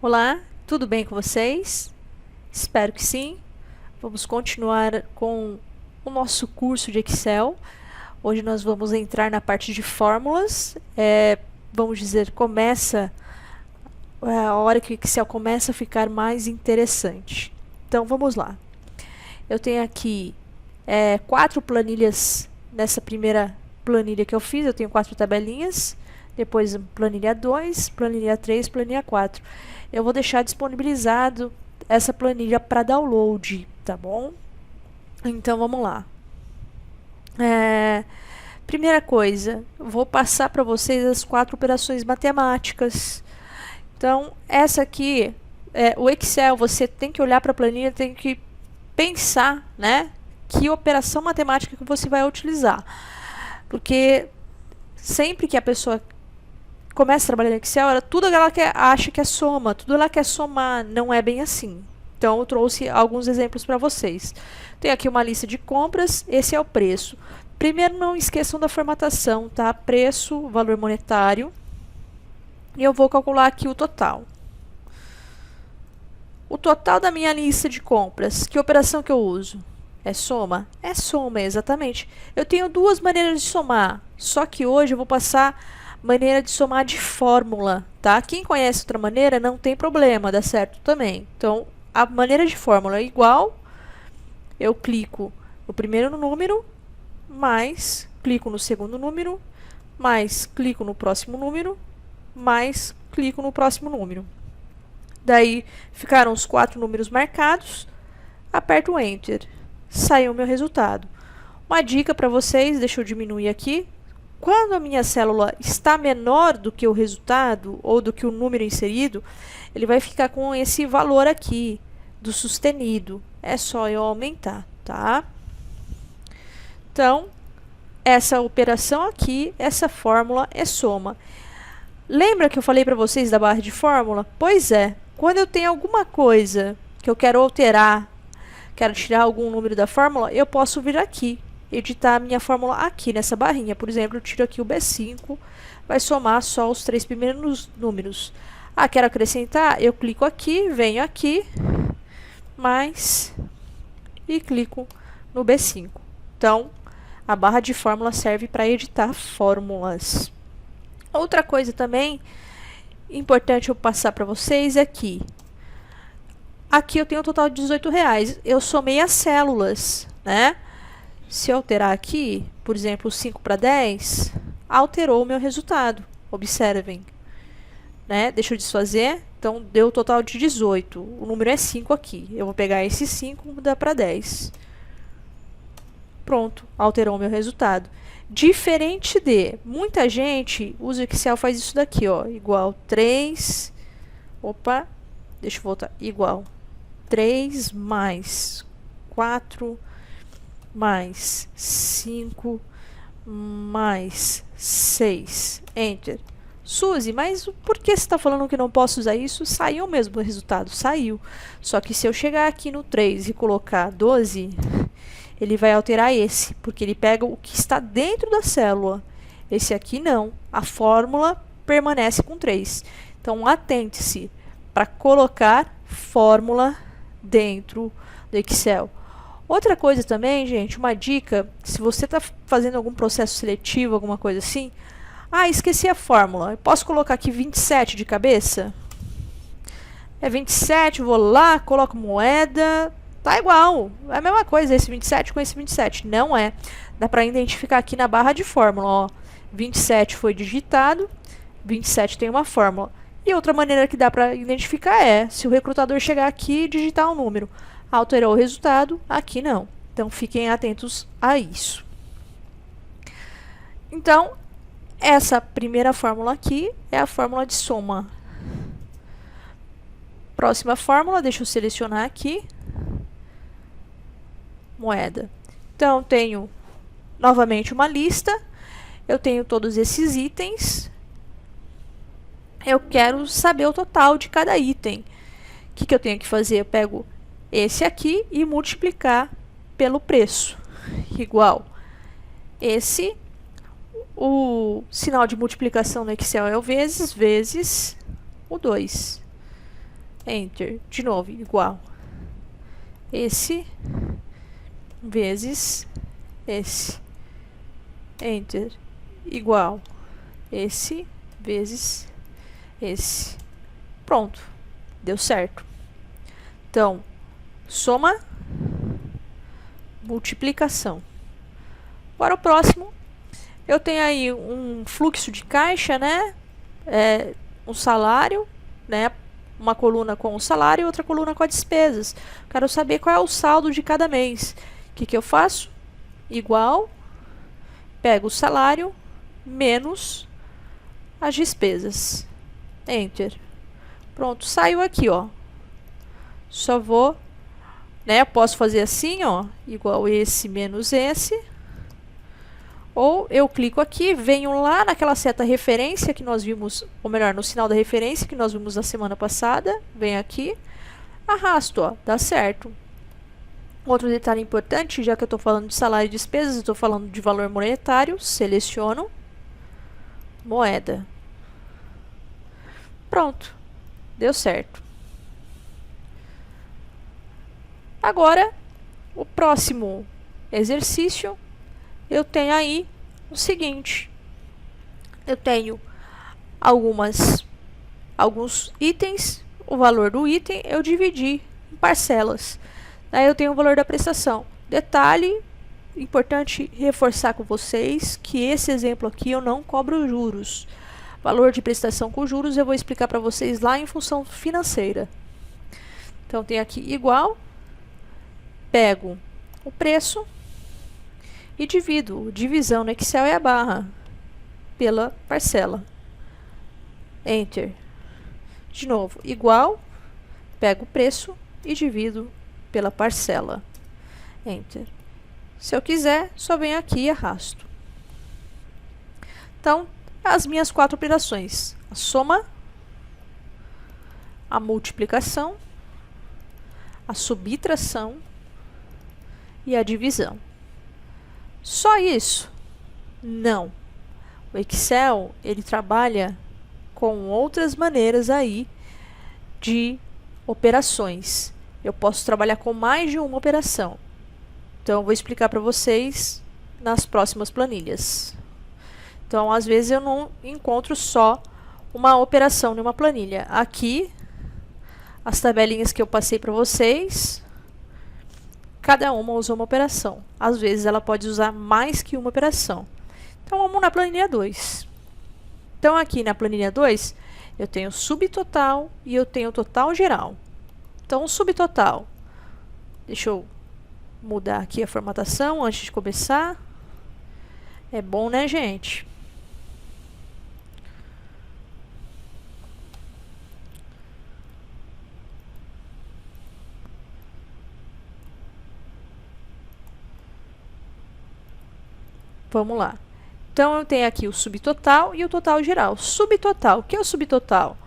Olá, tudo bem com vocês? Espero que sim. Vamos continuar com o nosso curso de Excel. Hoje nós vamos entrar na parte de fórmulas. Vamos dizer, começa a hora que o Excel começa a ficar mais interessante. Então vamos lá. Eu tenho aqui 4 planilhas nessa primeira planilha que eu fiz. Eu tenho 4 tabelinhas. Depois planilha 2, planilha 3, planilha 4. Eu vou deixar disponibilizado essa planilha para download, tá bom? Então vamos lá. Primeira coisa, vou passar para vocês as 4 operações matemáticas. Então, essa aqui, o Excel, você tem que olhar para a planilha, tem que pensar, né? Que operação matemática que você vai utilizar. Porque sempre que a pessoa começa a trabalhar no Excel, tudo ela acha que é soma, tudo ela quer somar, não é bem assim. Então eu trouxe alguns exemplos para vocês. Tem aqui uma lista de compras, esse é o preço. Primeiro, não esqueçam da formatação, tá? Preço, valor monetário. E eu vou calcular aqui o total. O total da minha lista de compras, que operação que eu uso? É soma? É soma, exatamente. Eu tenho 2 maneiras de somar, só que hoje eu vou passar maneira de somar de fórmula, tá? Quem conhece outra maneira, não tem problema, dá certo também. Então, a maneira de fórmula é igual, eu clico no primeiro número, mais clico no segundo número, mais clico no próximo número, mais clico no próximo número. Daí, ficaram os 4 números marcados, aperto o Enter, saiu o meu resultado. Uma dica para vocês, deixa eu diminuir aqui. Quando a minha célula está menor do que o resultado ou do que o número inserido, ele vai ficar com esse valor aqui do sustenido. É só eu aumentar, tá? Então, essa operação aqui, essa fórmula é soma. Lembra que eu falei para vocês da barra de fórmula? Pois é, quando eu tenho alguma coisa que eu quero alterar, quero tirar algum número da fórmula, eu posso vir aqui, editar a minha fórmula aqui nessa barrinha. Por exemplo, eu tiro aqui o B5, vai somar só os 3 primeiros números. Ah, quero acrescentar? Eu clico aqui, venho aqui, mais, e clico no B5. Então, a barra de fórmula serve para editar fórmulas. Outra coisa também importante eu passar para vocês é que aqui eu tenho um total de R$18. Eu somei as células, né? Se eu alterar aqui, por exemplo, 5 para 10, alterou o meu resultado. Observem. Né? Deixa eu desfazer. Então, deu o total de 18. O número é 5 aqui. Eu vou pegar esse 5 e mudar para 10. Pronto, alterou o meu resultado. Diferente de, muita gente usa o Excel, faz isso daqui, ó. Igual 3. Opa, deixa eu voltar. Igual 3 mais 4 mais 5 mais 6. Enter. Suzy, mas por que você está falando que não posso usar isso? Saiu mesmo o resultado, saiu. Só que se eu chegar aqui no 3 e colocar 12, ele vai alterar esse, porque ele pega o que está dentro da célula. Esse aqui não. A fórmula permanece com 3. Então, atente-se para colocar fórmula dentro do Excel. Outra coisa também, gente, uma dica, se você está fazendo algum processo seletivo, alguma coisa assim, esqueci a fórmula, eu posso colocar aqui 27 de cabeça? É 27, vou lá, coloco moeda, tá igual, é a mesma coisa esse 27 com esse 27, não é. Dá para identificar aqui na barra de fórmula, ó, 27 foi digitado, 27 tem uma fórmula. E outra maneira que dá para identificar é, se o recrutador chegar aqui e digitar um número, alterou o resultado, aqui não. Então, fiquem atentos a isso. Então, essa primeira fórmula aqui é a fórmula de soma. Próxima fórmula, deixa eu selecionar aqui. Moeda. Então, tenho novamente uma lista. Eu tenho todos esses itens. Eu quero saber o total de cada item. O que eu tenho que fazer? Eu pego esse aqui e multiplicar pelo preço, igual esse, o sinal de multiplicação no Excel é o vezes o 2. Enter. De novo, igual. Esse vezes esse. Enter. Igual. Esse vezes esse. Pronto. Deu certo. Então, soma, multiplicação. Agora o próximo, eu tenho aí um fluxo de caixa, né? Um salário, né? Uma coluna com o salário e outra coluna com as despesas. Quero saber qual é o saldo de cada mês. O que eu faço? Igual, pego o salário menos as despesas. Enter. Pronto, saiu aqui, ó. Só vou, né? Posso fazer assim, ó, igual esse menos esse. Ou eu clico aqui, venho lá naquela seta referência que nós vimos, ou melhor, no sinal da referência que nós vimos na semana passada. Venho aqui, arrasto, ó, dá certo. Outro detalhe importante, já que eu estou falando de salário e despesas, eu estou falando de valor monetário, seleciono, moeda. Pronto, deu certo. Agora, o próximo exercício, eu tenho aí o seguinte. Eu tenho alguns itens, o valor do item eu dividi em parcelas. Daí eu tenho o valor da prestação. Detalhe importante reforçar com vocês que esse exemplo aqui eu não cobro juros. Valor de prestação com juros eu vou explicar para vocês lá em função financeira. Então tem aqui igual, pego o preço e divido. Divisão no Excel é a barra pela parcela. Enter. De novo, igual, pego o preço e divido pela parcela. Enter. Se eu quiser, só venho aqui e arrasto. Então, as minhas 4 operações: a soma, a multiplicação, a subtração e a divisão. Só isso? Não. O Excel, ele trabalha com outras maneiras aí de operações. Eu posso trabalhar com mais de uma operação. Então, eu vou explicar para vocês nas próximas planilhas. Então, às vezes eu não encontro só uma operação numa planilha. Aqui, as tabelinhas que eu passei para vocês, cada uma usa uma operação. Às vezes ela pode usar mais que uma operação. Então, vamos na planilha 2. Então, aqui na planilha 2, eu tenho subtotal e eu tenho total geral. Então, o subtotal, deixa eu mudar aqui a formatação antes de começar. É bom, né, gente? Vamos lá. Então, eu tenho aqui o subtotal e o total geral. Subtotal, o que é o subtotal?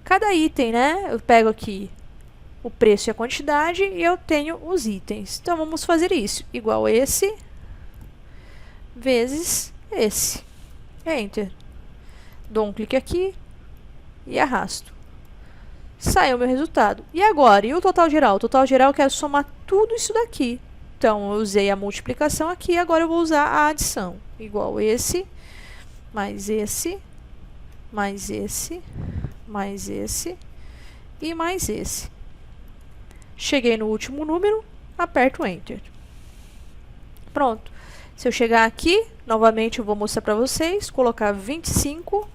Cada item, né? Eu pego aqui o preço e a quantidade e eu tenho os itens. Então, vamos fazer isso. Igual esse vezes esse. Enter. Dou um clique aqui e arrasto. Saiu o meu resultado. E agora? E o total geral? O total geral eu quero somar tudo isso daqui. Então, eu usei a multiplicação aqui, agora eu vou usar a adição. Igual esse, mais esse, mais esse, mais esse e mais esse. Cheguei no último número, aperto Enter. Pronto. Se eu chegar aqui, novamente eu vou mostrar para vocês, colocar 25,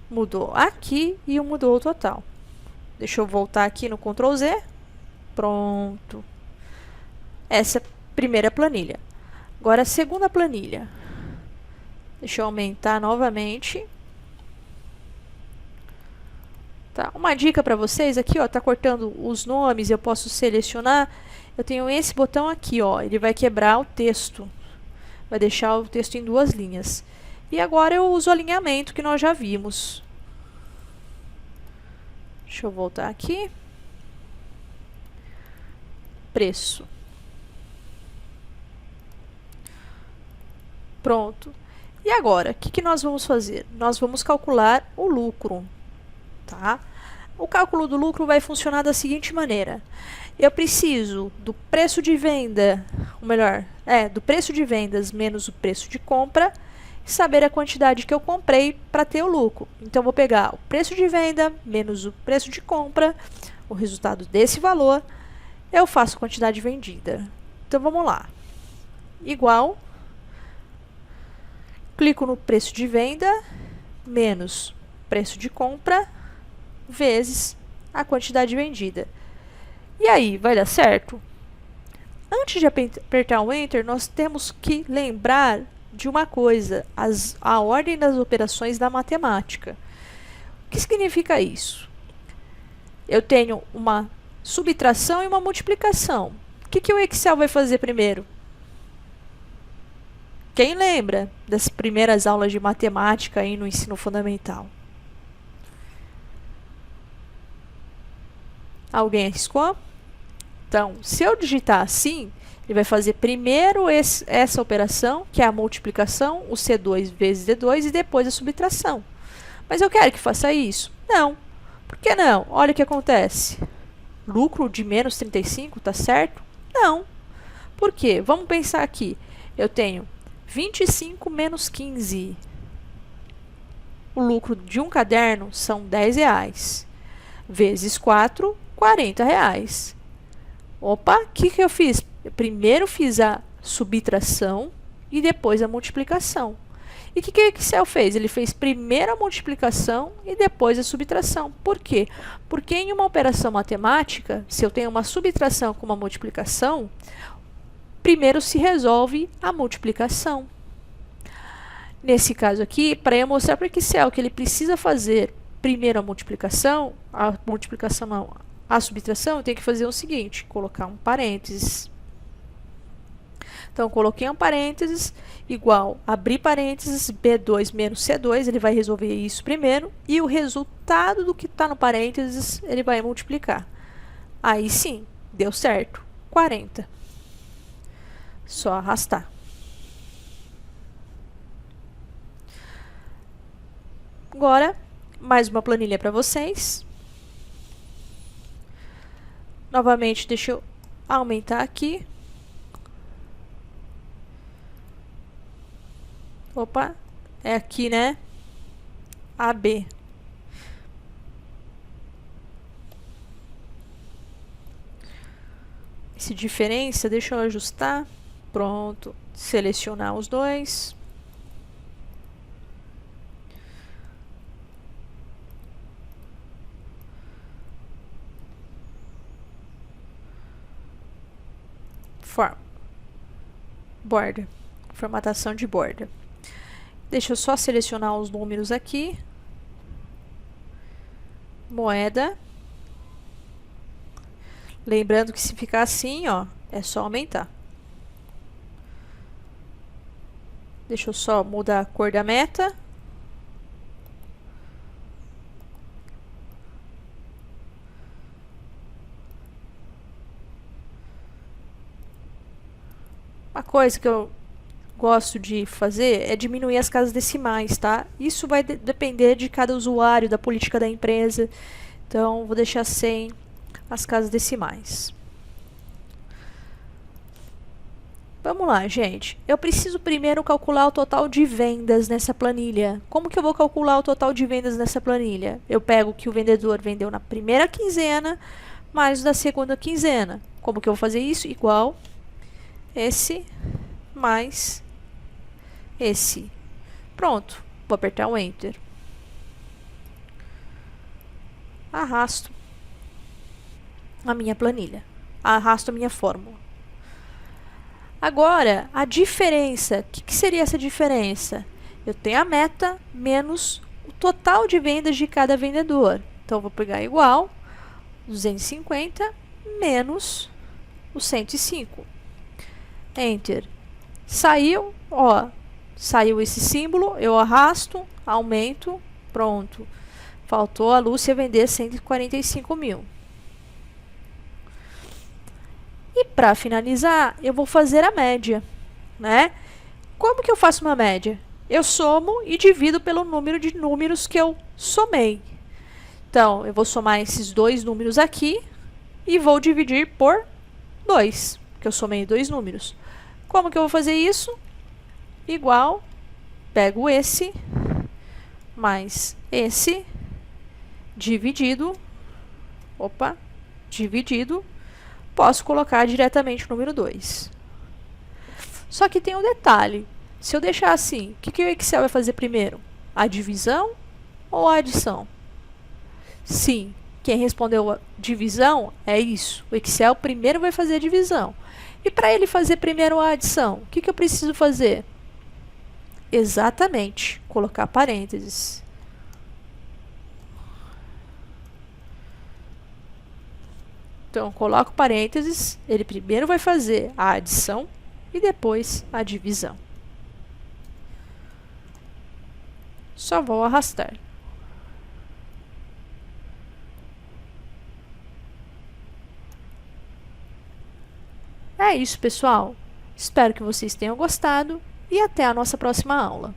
mudou aqui e mudou o total. Deixa eu voltar aqui no Ctrl Z. Pronto. Essa é a primeira planilha. Agora a segunda planilha. Deixa eu aumentar novamente. Tá? Uma dica para vocês aqui, ó, tá cortando os nomes, eu posso selecionar. Eu tenho esse botão aqui, ó, ele vai quebrar o texto. Vai deixar o texto em 2 linhas. E agora eu uso o alinhamento que nós já vimos. Deixa eu voltar aqui. Preço. Pronto. E agora, o que nós vamos fazer? Nós vamos calcular o lucro, tá? O cálculo do lucro vai funcionar da seguinte maneira. Eu preciso do preço de venda, ou melhor, do preço de vendas menos o preço de compra, e saber a quantidade que eu comprei para ter o lucro. Então, eu vou pegar o preço de venda menos o preço de compra, o resultado desse valor, eu faço a quantidade vendida. Então, vamos lá. Igual, clico no preço de venda menos preço de compra, vezes a quantidade vendida. E aí, vai dar certo? Antes de apertar o Enter, nós temos que lembrar de uma coisa, a ordem das operações da matemática. O que significa isso? Eu tenho uma subtração e uma multiplicação. O que o Excel vai fazer primeiro? Quem lembra das primeiras aulas de matemática aí no ensino fundamental? Alguém arriscou? Então, se eu digitar assim, ele vai fazer primeiro essa operação, que é a multiplicação, o C2 vezes D2, e depois a subtração. Mas eu quero que faça isso? Não. Por que não? Olha o que acontece. Lucro de menos 35, tá certo? Não. Por quê? Vamos pensar aqui. Eu tenho 25 menos 15. O lucro de um caderno são R$10. Vezes 4, R$40. Opa, o que eu fiz? Eu primeiro fiz a subtração e depois a multiplicação. E o que o Excel fez? Ele fez primeiro a multiplicação e depois a subtração. Por quê? Porque em uma operação matemática, se eu tenho uma subtração com uma multiplicação, primeiro se resolve a multiplicação. Nesse caso aqui, para eu mostrar para o Excel que ele precisa fazer primeiro a multiplicação não, a subtração, eu tenho que fazer o seguinte, colocar um parênteses. Então, coloquei um parênteses, igual, abrir parênteses, B2 menos C2, ele vai resolver isso primeiro, e o resultado do que está no parênteses, ele vai multiplicar. Aí sim, deu certo, 40. Só arrastar. Agora, mais uma planilha para vocês. Novamente, deixa eu aumentar aqui. Opa, é aqui, né? AB. Essa diferença, deixa eu ajustar. Pronto, selecionar os dois. Borda, formatação de borda. Deixa eu só selecionar os números aqui. Moeda. Lembrando que se ficar assim, ó, é só aumentar. Deixa eu só mudar a cor da meta. Uma coisa que eu gosto de fazer é diminuir as casas decimais, tá? Isso vai depender de cada usuário, da política da empresa. Então, vou deixar sem as casas decimais. Vamos lá, gente. Eu preciso primeiro calcular o total de vendas nessa planilha. Como que eu vou calcular o total de vendas nessa planilha? Eu pego o que o vendedor vendeu na primeira quinzena, mais o da segunda quinzena. Como que eu vou fazer isso? Igual esse mais esse. Pronto. Vou apertar o Enter. Arrasto a minha planilha. Arrasto a minha fórmula. Agora, a diferença. O que seria essa diferença? Eu tenho a meta menos o total de vendas de cada vendedor. Então, eu vou pegar igual 250 menos o 105. Enter. Saiu, ó, saiu esse símbolo, eu arrasto, aumento, pronto. Faltou a Lúcia vender 145 mil. E para finalizar, eu vou fazer a média, né? Como que eu faço uma média? Eu somo e divido pelo número de números que eu somei. Então, eu vou somar esses dois números aqui e vou dividir por 2, porque eu somei dois números. Como que eu vou fazer isso? Igual, pego esse, mais esse, dividido, dividido, posso colocar diretamente o número 2. Só que tem um detalhe, se eu deixar assim, o que o Excel vai fazer primeiro? A divisão ou a adição? Sim, quem respondeu a divisão é isso. O Excel primeiro vai fazer a divisão. E para ele fazer primeiro a adição, o que eu preciso fazer? Exatamente, colocar parênteses. Então, coloco parênteses, ele primeiro vai fazer a adição e depois a divisão. Só vou arrastar. É isso, pessoal. Espero que vocês tenham gostado e até a nossa próxima aula.